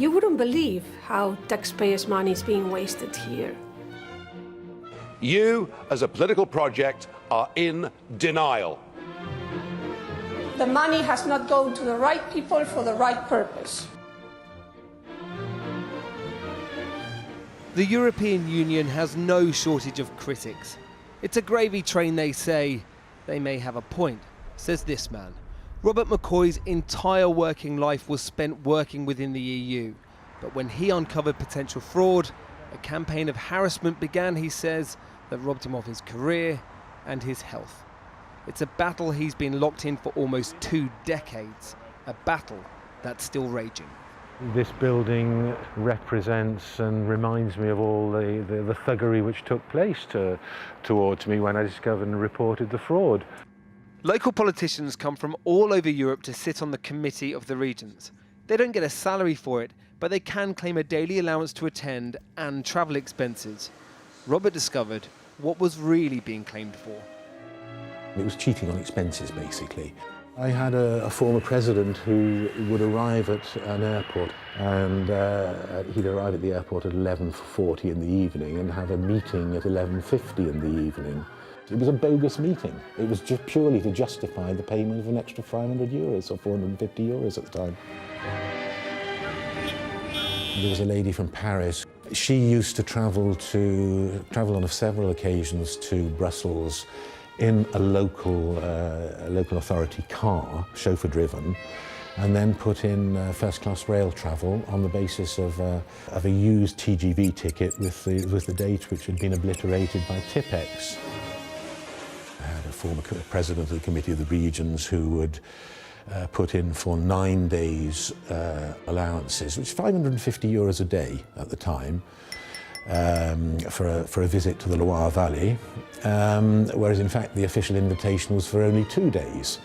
You wouldn't believe how taxpayers' money is being wasted here. You, as a political project, are in denial. The money has not gone to the right people for the right purpose. The European Union has no shortage of critics. It's a gravy train, they say. They may have a point, says this man. Robert McCoy's entire working life was spent working within the EU. But when he uncovered potential fraud, a campaign of harassment began, he says, that robbed him of his career and his health. It's a battle he's been locked in for almost 2 decades, a battle that's still raging. This building represents and reminds me of all the thuggery which took place towards me when I discovered and reported the fraud. Local politicians come from all over Europe to sit on the Committee of the Regions. They don't get a salary for it, but they can claim a daily allowance to attend and travel expenses. Robert discovered what was really being claimed for. It was cheating on expenses, basically. I had a former president who would arrive at an airport, and he'd arrive at the airport at 11:40 in the evening and have a meeting at 11:50 in the evening. It was a bogus meeting. It was just purely to justify the payment of an extra €500 or €450 at the time. There was a lady from Paris. She used to travel on several occasions to Brussels in a local authority car, chauffeur-driven, and then put in first-class rail travel on the basis of a used TGV ticket with the date which had been obliterated by Tipex. I had a former president of the Committee of the Regions who would put in for 9 days allowances, which is €550 a day at the time, for a visit to the Loire Valley, whereas in fact the official invitation was for only 2 days.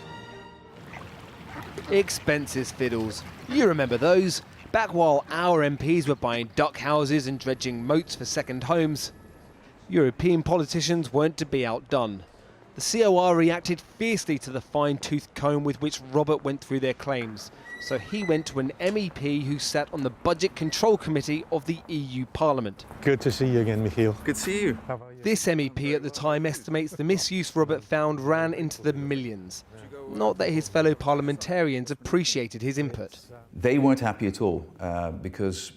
Expenses fiddles. You remember those? Back while our MPs were buying duck houses and dredging moats for second homes. European politicians weren't to be outdone. The COR reacted fiercely to the fine-tooth comb with which Robert went through their claims. So he went to an MEP who sat on the Budget Control Committee of the EU Parliament. Good to see you again, Michiel. Good to see you. How about you? This MEP at the time estimates the misuse Robert found ran into the millions. Not that his fellow parliamentarians appreciated his input. They weren't happy at all because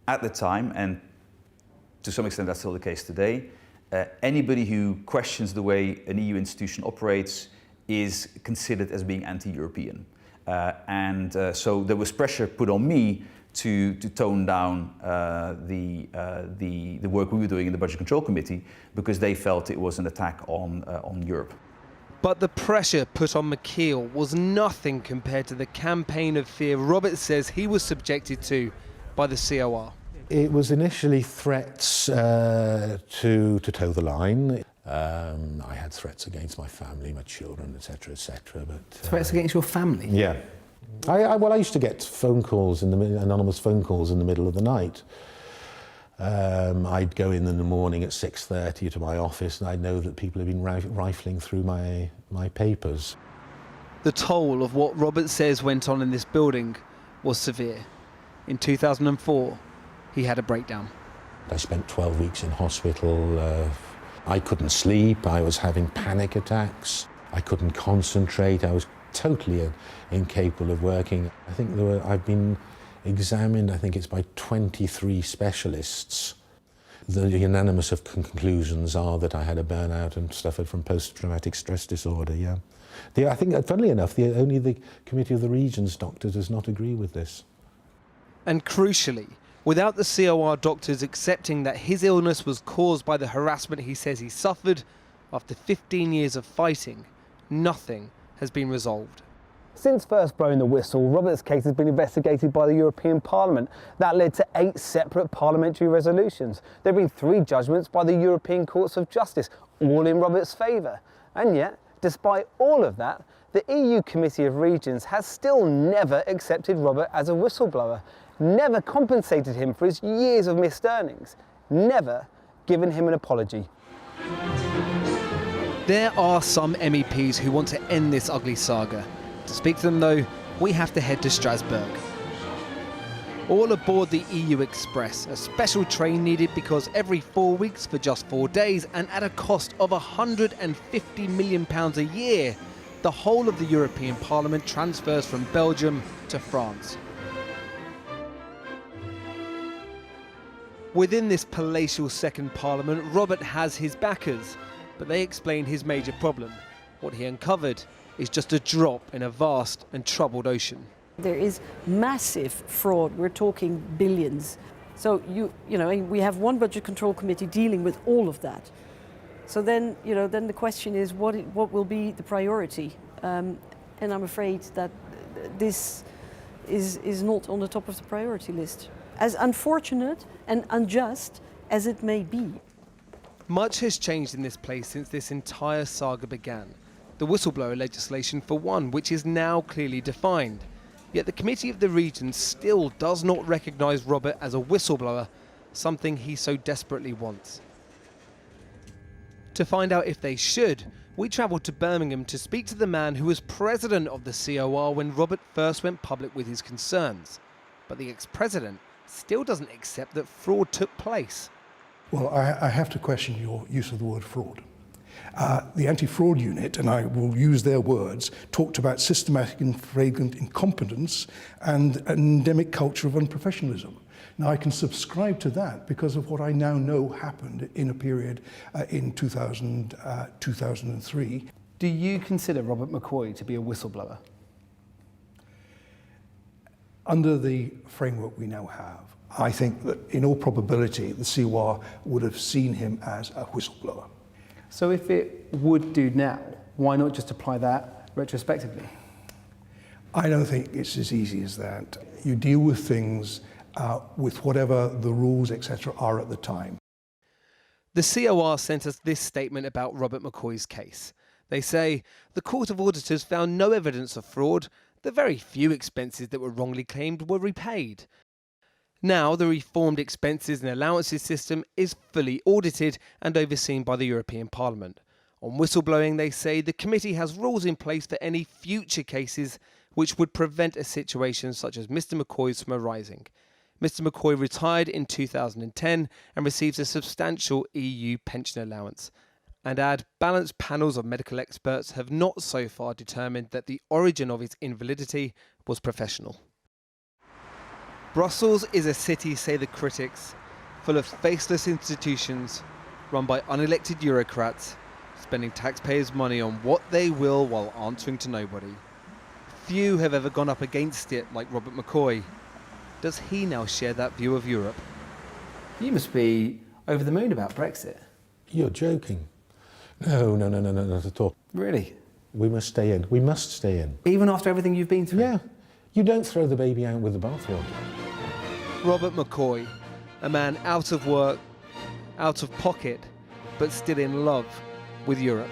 at the time, and to some extent that's still the case today, anybody who questions the way an EU institution operates is considered as being anti-European. So there was pressure put on me to tone down the work we were doing in the Budget Control Committee because they felt it was an attack on Europe. But the pressure put on Michiel was nothing compared to the campaign of fear Robert says he was subjected to by the COR. It was initially threats to toe the line. I had threats against my family, my children, etc., etc. But threats against your family? Yeah. I used to get phone calls, anonymous phone calls in the middle of the night. I'd go in the morning at 6:30 to my office, and I'd know that people had been rifling through my papers. The toll of what Robert says went on in this building was severe. In 2004, he had a breakdown. I spent 12 weeks in hospital. I couldn't sleep. I was having panic attacks. I couldn't concentrate. I was totally incapable of working. I think I've been examined, I think it's by 23 specialists. The unanimous of conclusions are that I had a burnout and suffered from post-traumatic stress disorder, yeah. I think, funnily enough, only the Committee of the Regions doctor does not agree with this. And crucially, without the COR doctors accepting that his illness was caused by the harassment he says he suffered, after 15 years of fighting, nothing has been resolved. Since first blowing the whistle, Robert's case has been investigated by the European Parliament. That led to 8 separate parliamentary resolutions. There have been 3 judgments by the European Courts of Justice, all in Robert's favour. And yet, despite all of that, the EU Committee of Regions has still never accepted Robert as a whistleblower, never compensated him for his years of missed earnings, never given him an apology. There are some MEPs who want to end this ugly saga. To speak to them though, we have to head to Strasbourg. all aboard the EU Express, a special train needed because every 4 weeks for just 4 days and at a cost of £150 million a year, the whole of the European Parliament transfers from Belgium to France. Within this palatial second parliament, Robert has his backers, but they explain his major problem. What he uncovered is just a drop in a vast and troubled ocean. There is massive fraud. We're talking billions. So we have one budget control committee dealing with all of that. So then the question is what will be the priority? And I'm afraid that this is not on the top of the priority list. As unfortunate and unjust as it may be. Much has changed in this place since this entire saga began. The whistleblower legislation for one, which is now clearly defined. Yet the Committee of the Regions still does not recognise Robert as a whistleblower, something he so desperately wants. To find out if they should, we travelled to Birmingham to speak to the man who was president of the COR when Robert first went public with his concerns. But the ex-president still doesn't accept that fraud took place. Well, I have to question your use of the word fraud. The anti-fraud unit, and I will use their words, talked about systematic and flagrant incompetence and an endemic culture of unprofessionalism. Now, I can subscribe to that because of what I now know happened in a period in 2003. Do you consider Robert McCoy to be a whistleblower? Under the framework we now have, I think that in all probability the COR would have seen him as a whistleblower. So if it would do now, why not just apply that retrospectively? I don't think it's as easy as that. You deal with things with whatever the rules, etc., are at the time. The COR sent us this statement about Robert McCoy's case. They say, the Court of Auditors found no evidence of fraud. The very few expenses that were wrongly claimed were repaid. Now the reformed expenses and allowances system is fully audited and overseen by the European Parliament. On whistleblowing, they say the committee has rules in place for any future cases which would prevent a situation such as Mr. McCoy's from arising. Mr. McCoy retired in 2010 and receives a substantial EU pension allowance. And add, balanced panels of medical experts have not so far determined that the origin of his invalidity was professional. Brussels is a city, say the critics, full of faceless institutions run by unelected bureaucrats, spending taxpayers' money on what they will while answering to nobody. Few have ever gone up against it like Robert McCoy. Does he now share that view of Europe? You must be over the moon about Brexit. You're joking. No, not at all. Really? We must stay in. We must stay in. Even after everything you've been through? Yeah. You don't throw the baby out with the bathwater. Robert McCoy, a man out of work, out of pocket, but still in love with Europe.